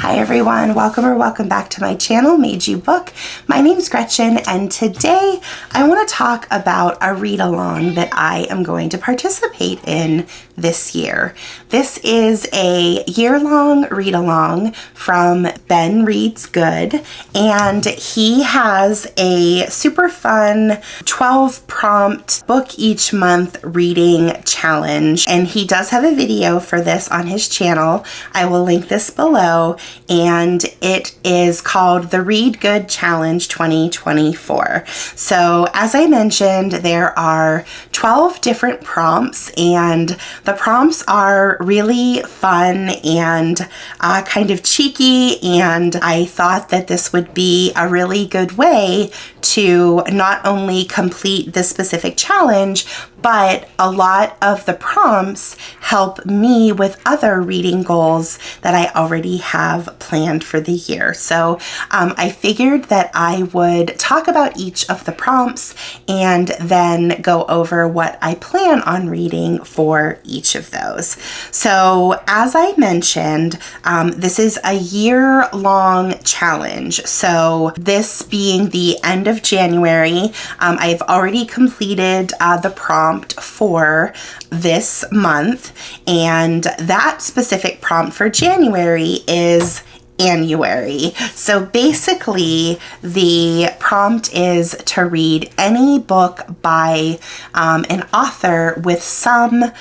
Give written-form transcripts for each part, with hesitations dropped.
Hi everyone, welcome or welcome back to my channel, Made You Book. My name's Gretchen and today I want to talk about a read-along that I am going to participate in this year. This is a year-long read-along from Ben Reads Good, and he has a super fun 12-prompt book each month reading challenge, and he does have a video for this on his channel. I will link this below, and it is called the Read Good Challenge 2024. So as I mentioned, there are 12 different prompts, and the prompts are really fun and kind of cheeky, and I thought that this would be a really good way to not only complete this specific challenge, but a lot of the prompts help me with other reading goals that I already have planned for the year. So I figured that I would talk about each of the prompts and then go over what I plan on reading for each of those. So as I mentioned, this is a year-long challenge. So this being the end of January, I've already completed the prompt for this month, and that specific prompt for January is Annuary. So basically the prompt is to read any book by an author with some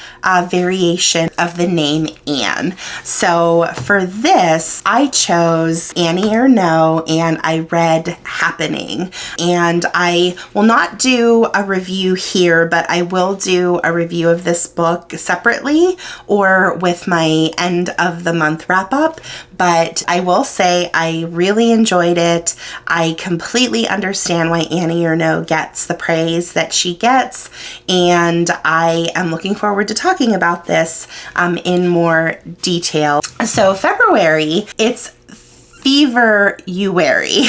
variation of the name Anne. So for this, I chose Annie Ernaux, and I read Happening. And I will not do a review here, but I will do a review of this book separately or with my end of the month wrap up. But I will say I really enjoyed it. I completely understand why Annie Ernaux gets the praise that she gets, and I am looking forward to talking about this in more detail. So February, it's Fever-uary.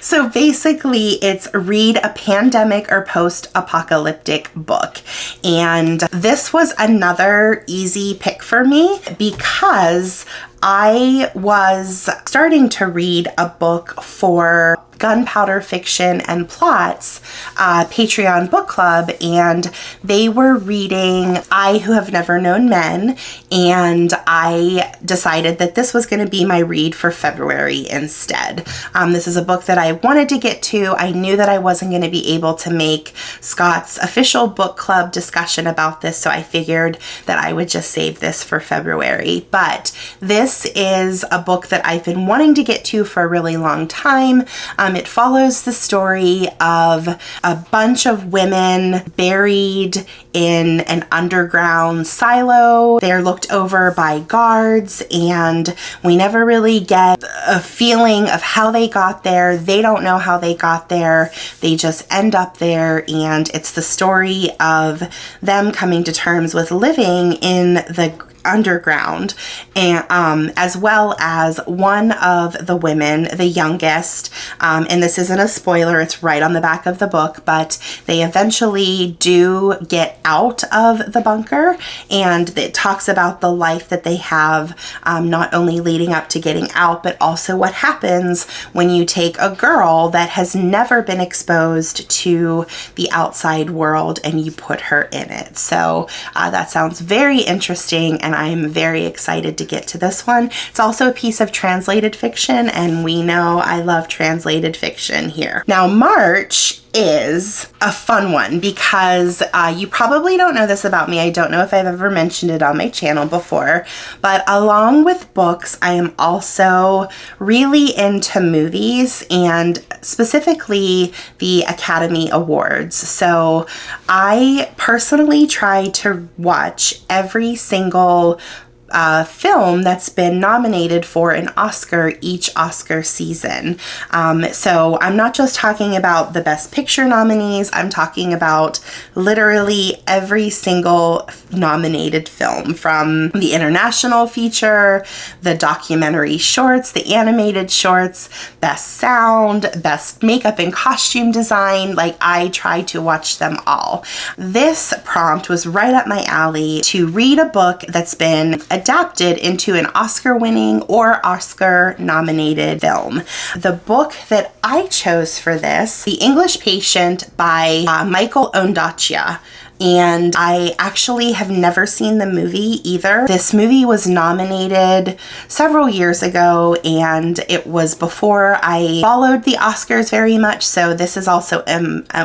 So basically it's read a pandemic or post-apocalyptic book. And this was another easy pick for me because I was starting to read a book for Gunpowder Fiction and Plots Patreon book club, and they were reading I Who Have Never Known Men, and I decided that this was going to be my read for February instead. This is a book that I wanted to get to. I knew that I wasn't going to be able to make Scott's official book club discussion about this, so I figured that I would just save this for February. But this is a book that I've been wanting to get to for a really long time. It follows the story of a bunch of women buried in an underground silo. They're looked over by guards, and we never really get a feeling of how they got there. They don't know how they got there. They just end up there, and it's the story of them coming to terms with living in the underground, and as well as one of the women, the youngest, and this isn't a spoiler, it's right on the back of the book, but they eventually do get out of the bunker, and it talks about the life that they have, not only leading up to getting out, but also what happens when you take a girl that has never been exposed to the outside world and you put her in it. So that sounds very interesting, and I'm very excited to get to this one. It's also a piece of translated fiction, and we know I love translated fiction here. Now, March is a fun one because you probably don't know this about me. I don't know if I've ever mentioned it on my channel before, but along with books, I am also really into movies, and specifically the Academy Awards. So I personally try to watch every single film that's been nominated for an Oscar each Oscar season. So I'm not just talking about the Best Picture nominees, I'm talking about literally every single nominated film, from the international feature, the documentary shorts, the animated shorts, best sound, best makeup and costume design. Like, I try to watch them all. This prompt was right up my alley to read a book that's been adapted into an Oscar-winning or Oscar-nominated film. The book that I chose for this, The English Patient by Michael Ondaatje. And I actually have never seen the movie either. This movie was nominated several years ago, and it was before I followed the Oscars very much, so this is also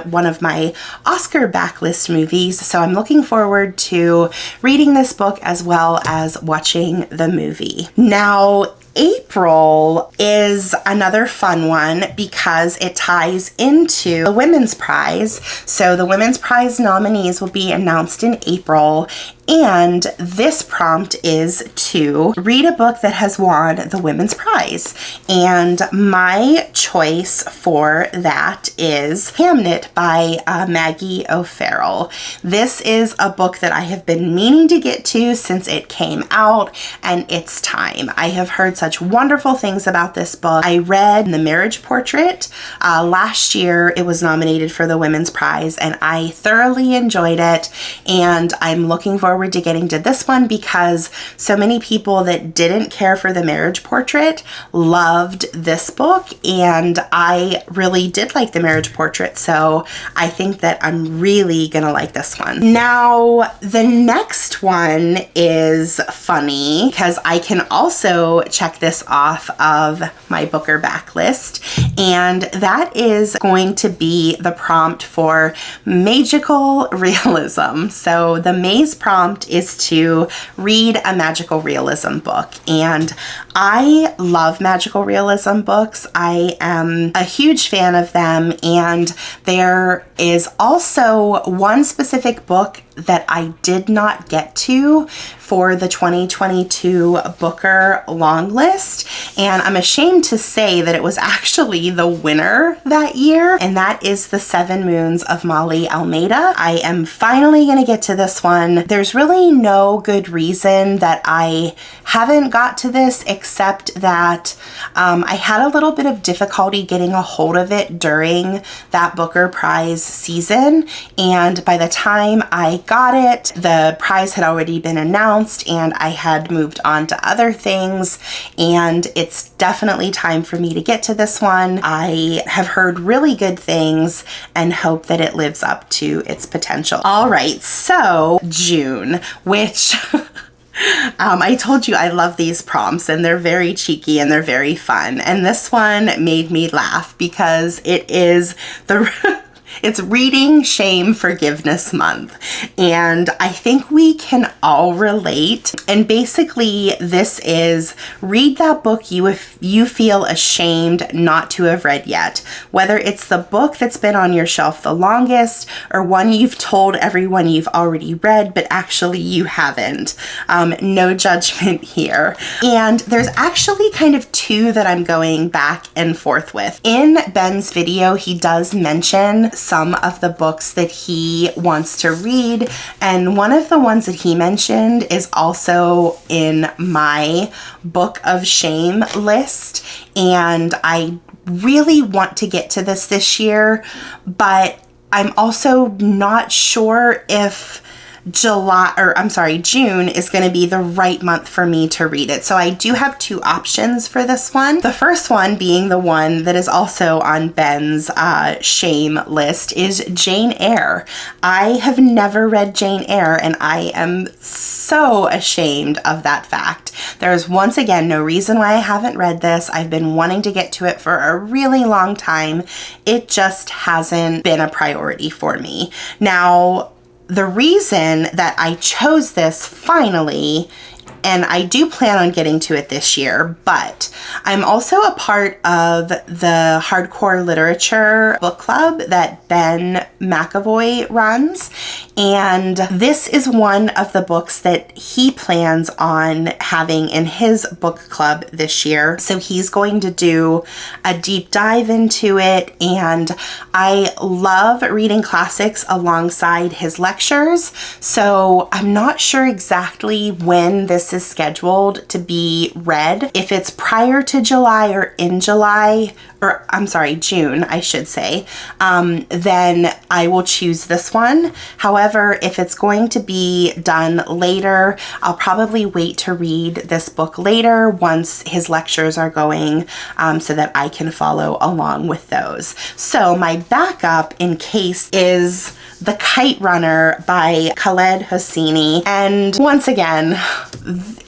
one of my Oscar backlist movies, so I'm looking forward to reading this book as well as watching the movie. Now, April is another fun one because it ties into the Women's Prize. So the Women's Prize nominees will be announced in April, and this prompt is to read a book that has won the Women's Prize. And my choice for that is Hamnet by Maggie O'Farrell. This is a book that I have been meaning to get to since it came out, and it's time. I have heard such wonderful things about this book. I read The Marriage Portrait last year. It was nominated for the Women's Prize, and I thoroughly enjoyed it, and I'm looking forward to getting to this one because so many people that didn't care for The Marriage Portrait loved this book, and I really did like The Marriage Portrait, so I think that I'm really gonna like this one. Now, the next one is funny because I can also check this off of my Booker backlist, and that is going to be the prompt for magical realism. So the Maze prompt is to read a magical realism book, and I love magical realism books. I am a huge fan of them, and there is also one specific book that I did not get to for the 2022 Booker long list, and I'm ashamed to say that it was actually the winner that year, and that is The Seven Moons of Maali Almeida. I am finally gonna get to this one. There's really no good reason that I haven't got to this except that I had a little bit of difficulty getting a hold of it during that Booker Prize season, and by the time I got it, the prize had already been announced and I had moved on to other things, and it's definitely time for me to get to this one. I have heard really good things and hope that it lives up to its potential. All right, so June, which I told you I love these prompts, and they're very cheeky and they're very fun, and this one made me laugh because it is it's Reading Shame Forgiveness Month, and I think we can all relate. And basically this is read that book you feel ashamed not to have read yet, whether it's the book that's been on your shelf the longest or one you've told everyone you've already read but actually you haven't. No judgment here. And there's actually kind of two that I'm going back and forth with. In Ben's video, he does mention some of the books that he wants to read, and one of the ones that he mentioned is also in my Book of Shame list, and I really want to get to this year, but I'm also not sure if June is going to be the right month for me to read it. So I do have two options for this one. The first one being the one that is also on Ben's shame list is Jane Eyre. I have never read Jane Eyre, and I am so ashamed of that fact. There's once again no reason why I haven't read this. I've been wanting to get to it for a really long time. It just hasn't been a priority for me. Now, the reason that I chose this finally, and I do plan on getting to it this year, but I'm also a part of the Hardcore Literature book club that Ben McAvoy runs, and this is one of the books that he plans on having in his book club this year. So he's going to do a deep dive into it, and I love reading classics alongside his lectures, so I'm not sure exactly when this is scheduled to be read. If it's prior to July or in July, or I'm sorry, June, I should say, then I will choose this one. However, However, if it's going to be done later, I'll probably wait to read this book later once his lectures are going, so that I can follow along with those. So my backup in case is The Kite Runner by Khaled Hosseini. And once again,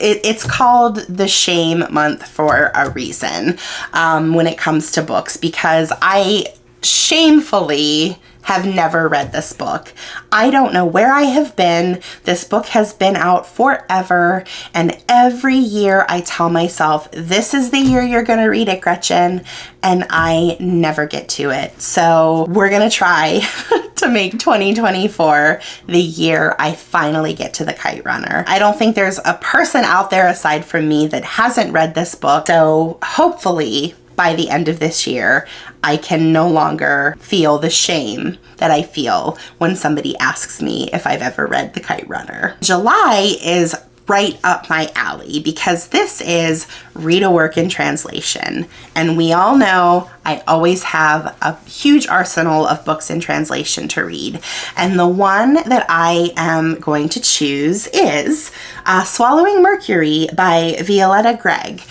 it's called the shame month for a reason when it comes to books, because I shamefully have never read this book. I don't know where I have been. This book has been out forever, and every year I tell myself, this is the year you're gonna read it, Gretchen, and I never get to it. So we're gonna try to make 2024 the year I finally get to The Kite Runner. I don't think there's a person out there aside from me that hasn't read this book, so hopefully by the end of this year, I can no longer feel the shame that I feel when somebody asks me if I've ever read The Kite Runner. July is right up my alley because this is read a work in translation. And we all know I always have a huge arsenal of books in translation to read. And the one that I am going to choose is Swallowing Mercury by Wioletta Greg.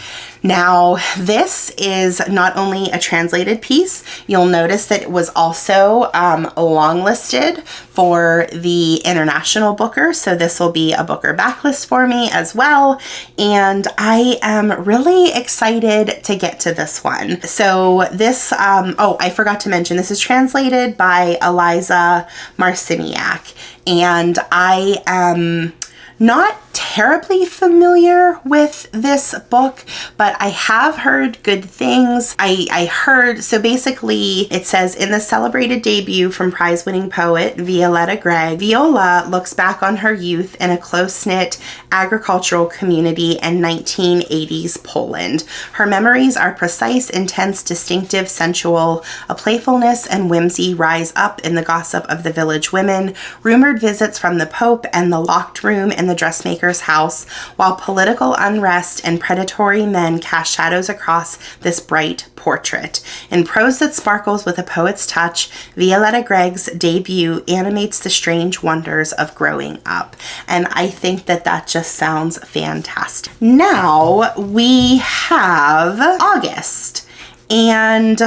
Now, this is not only a translated piece, you'll notice that it was also longlisted for the International Booker, so this will be a Booker backlist for me as well, and I am really excited to get to this one. So this, oh, I forgot to mention, this is translated by Eliza Marciniak, and I am not terribly familiar with this book, but I have heard good things. I heard, so basically it says, in the celebrated debut from prize-winning poet Wioletta Greg, Viola looks back on her youth in a close-knit agricultural community in 1980s Poland. Her memories are precise, intense, distinctive, sensual. A playfulness and whimsy rise up in the gossip of the village women, rumored visits from the Pope, and the locked room in the dressmaker's house, while political unrest and predatory men cast shadows across this bright portrait. In prose that sparkles with a poet's touch, Wioletta Greg's debut animates the strange wonders of growing up. And I think that that just sounds fantastic. Now we have August. And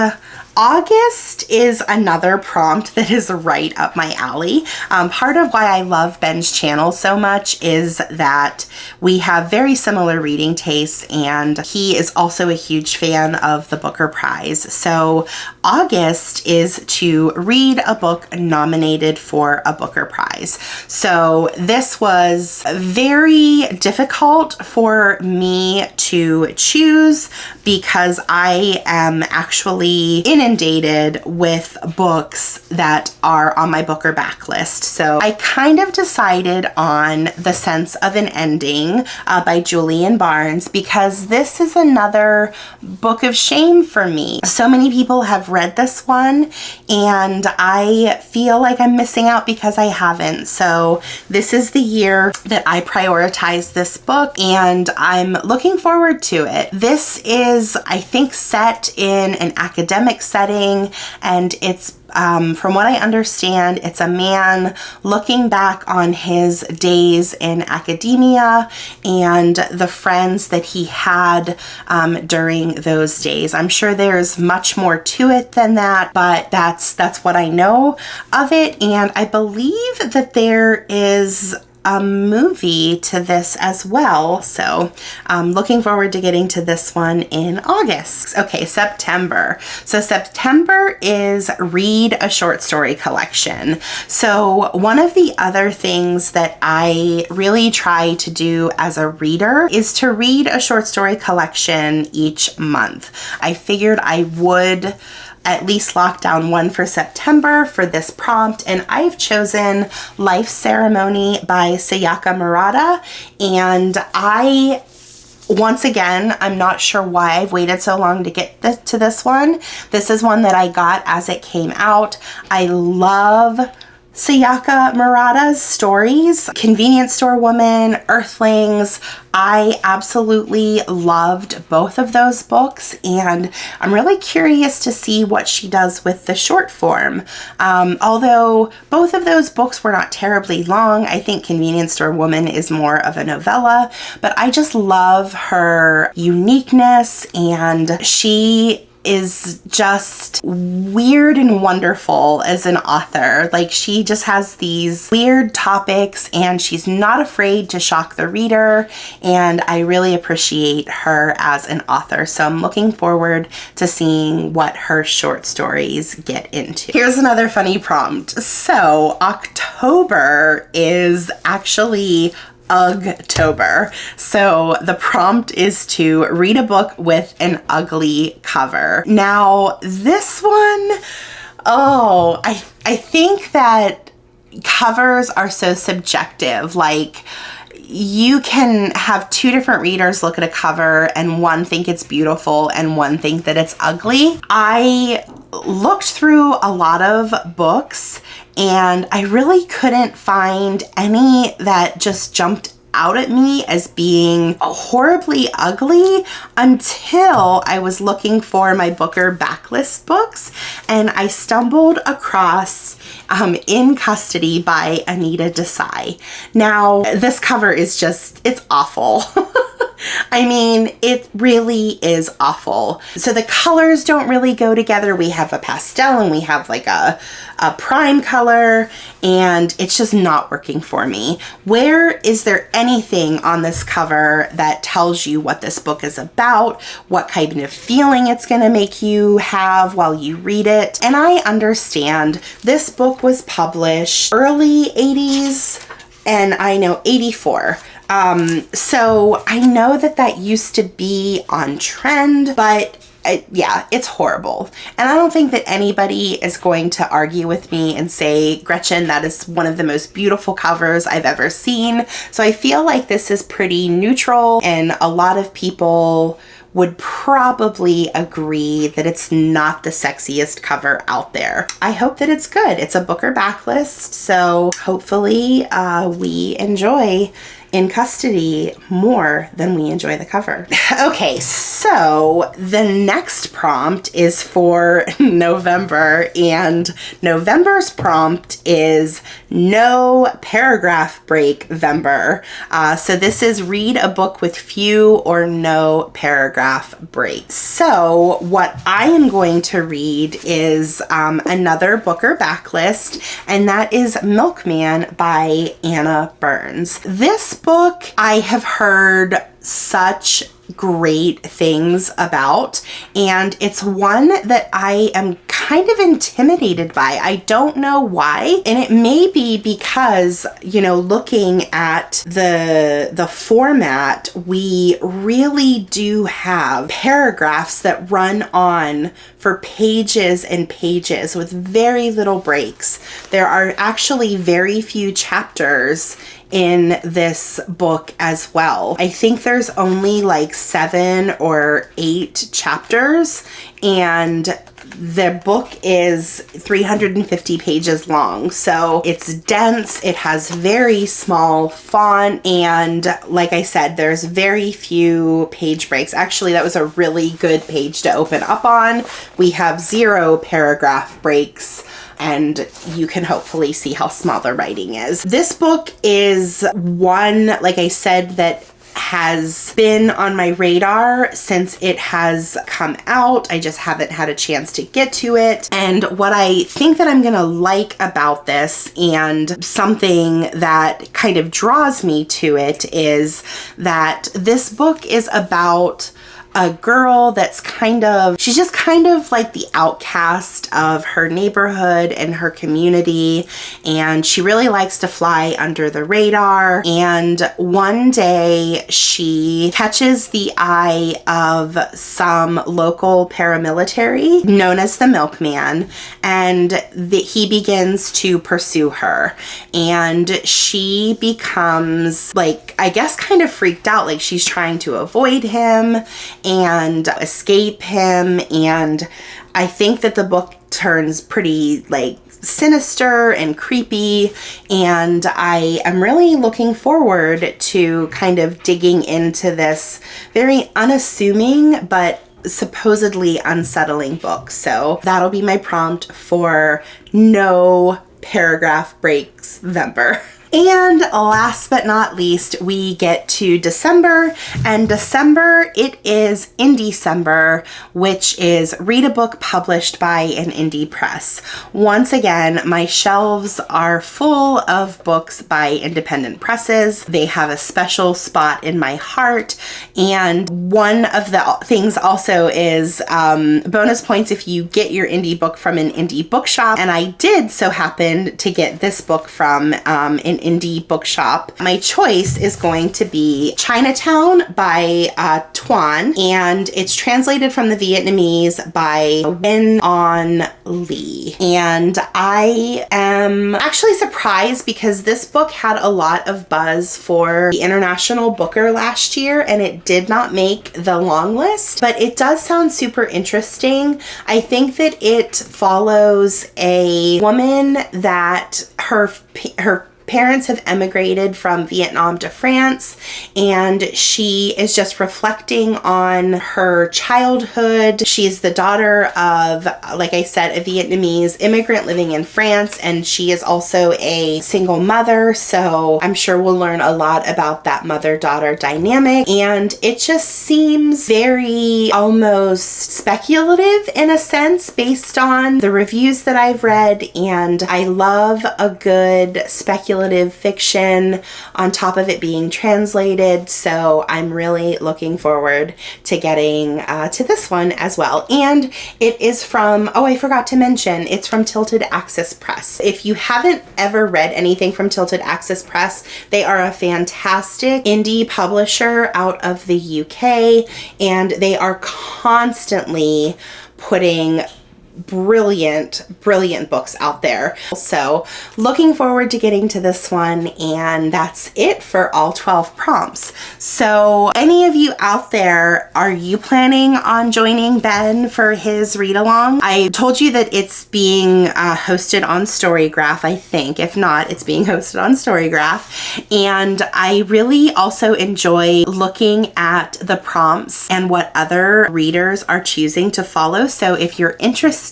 August is another prompt that is right up my alley. Part of why I love Ben's channel so much is that we have very similar reading tastes, and he is also a huge fan of the Booker Prize. So August is to read a book nominated for a Booker Prize. So this was very difficult for me to choose because I am actually inundated with books that are on my Booker backlist. So I kind of decided on The Sense of an Ending by Julian Barnes, because this is another book of shame for me. So many people have read this one and I feel like I'm missing out because I haven't. So this is the year that I prioritize this book and I'm looking forward to it. This is, I think, set in an academic setting, and it's from what I understand, it's a man looking back on his days in academia and the friends that he had during those days. I'm sure there's much more to it than that, but that's what I know of it. And I believe that there is a movie to this as well. So I'm looking forward to getting to this one in August. Okay, September. So September is Read a Short Story Collection. So one of the other things that I really try to do as a reader is to read a short story collection each month. I figured I would at least lock down one for September for this prompt, and I've chosen Life Ceremony by Sayaka Murata. And once again, I'm not sure why I've waited so long to get to this one. This is one that I got as it came out. I love Sayaka Murata's stories, Convenience Store Woman, Earthlings. I absolutely loved both of those books, and I'm really curious to see what she does with the short form. Although both of those books were not terribly long, I think Convenience Store Woman is more of a novella, but I just love her uniqueness, and she is just weird and wonderful as an author. Like, she just has these weird topics and she's not afraid to shock the reader, and I really appreciate her as an author. So I'm looking forward to seeing what her short stories get into. Here's another funny prompt. So October is actually Ugtober. So the prompt is to read a book with an ugly cover. Now, this one, I think that covers are so subjective. Like, you can have two different readers look at a cover and one think it's beautiful and one think that it's ugly. I looked through a lot of books and I really couldn't find any that just jumped out at me as being horribly ugly until I was looking for my Booker backlist books, and I stumbled across In Custody by Anita Desai. Now, this cover is just, it's awful. I mean, it really is awful. So the colors don't really go together. We have a pastel and we have like a prime color, and it's just not working for me. Where is there anything on this cover that tells you what this book is about, what kind of feeling it's going to make you have while you read it? And I understand this book was published early 80s, and I know 84. So I know that used to be on trend, but yeah, it's horrible. And I don't think that anybody is going to argue with me and say, Gretchen, that is one of the most beautiful covers I've ever seen. So I feel like this is pretty neutral, and a lot of people would probably agree that it's not the sexiest cover out there. I hope that it's good. It's a Booker backlist, so hopefully we enjoy In Custody more than we enjoy the cover. Okay, so the next prompt is for November, and November's prompt is no paragraph break Vember. So this is read a book with few or no paragraph breaks. So what I am going to read is another Booker backlist, and that is Milkman by Anna Burns. This book I have heard such great things about, and it's one that I am kind of intimidated by. I don't know why, and it may be because, you know, looking at the format, we really do have paragraphs that run on for pages and pages with very little breaks. There are actually very few chapters in this book as well. I think there's only like 7 or 8 chapters, and the book is 350 pages long. So it's dense, it has very small font, and like I said, there's very few page breaks. Actually, that was a really good page to open up on. We have 0 paragraph breaks, and you can hopefully see how small the writing is. This book is one, like I said, that has been on my radar since it has come out. I just haven't had a chance to get to it. And what I think that I'm gonna like about this, and something that kind of draws me to it, is that this book is about a girl that's she's just kind of like the outcast of her neighborhood and her community, and she really likes to fly under the radar. And one day she catches the eye of some local paramilitary known as the Milkman, and he begins to pursue her, and she becomes, like, I guess kind of freaked out, like she's trying to avoid him and escape him. And I think that the book turns pretty like sinister and creepy, and I am really looking forward to kind of digging into this very unassuming but supposedly unsettling book. So that'll be my prompt for no paragraph breaks Vember. And last but not least, we get to December, and December, it is Indie-cember, which is read a book published by an indie press. Once again, my shelves are full of books by independent presses. They have a special spot in my heart, and one of the things also is bonus points if you get your indie book from an indie bookshop, and I did so happen to get this book from an indie bookshop. My choice is going to be Chinatown by Thuân, and it's translated from the Vietnamese by Nguyen An Ly. And I am actually surprised because this book had a lot of buzz for the International Booker last year, and it did not make the long list, but it does sound super interesting. I think that it follows a woman that her parents have emigrated from Vietnam to France, and she is just reflecting on her childhood. She's the daughter of, like I said, a Vietnamese immigrant living in France, and she is also a single mother, so I'm sure we'll learn a lot about that mother-daughter dynamic. And it just seems very almost speculative in a sense based on the reviews that I've read, and I love a good speculative fiction on top of it being translated, so I'm really looking forward to getting to this one as well. And it is from, oh, I forgot to mention, it's from Tilted Axis Press. If you haven't ever read anything from Tilted Axis Press, they are a fantastic indie publisher out of the UK, and they are constantly putting brilliant books out there. So looking forward to getting to this one, and that's it for all 12 prompts. So any of you out there, are you planning on joining Ben for his read along? I told you that it's being hosted on Storygraph, I think. If not, it's being hosted on Storygraph, and I really also enjoy looking at the prompts and what other readers are choosing to follow. So if you're interested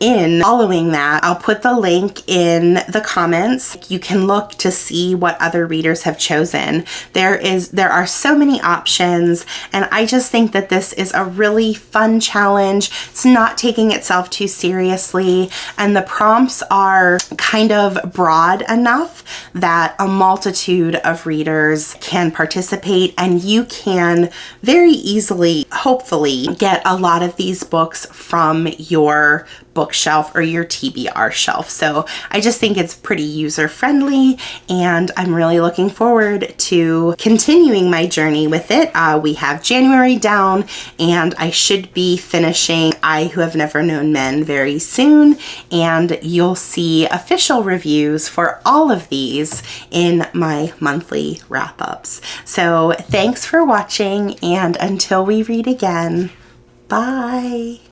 in following that, I'll put the link in the comments. You can look to see what other readers have chosen. There are so many options, and I just think that this is a really fun challenge. It's not taking itself too seriously, and the prompts are kind of broad enough that a multitude of readers can participate, and you can very easily, hopefully, get a lot of these books from your bookshelf or your TBR shelf. So I just think it's pretty user friendly, and I'm really looking forward to continuing my journey with it. We have January down, and I should be finishing I Who Have Never Known Men very soon, and you'll see official reviews for all of these in my monthly wrap-ups. So thanks for watching, and until we read again, bye.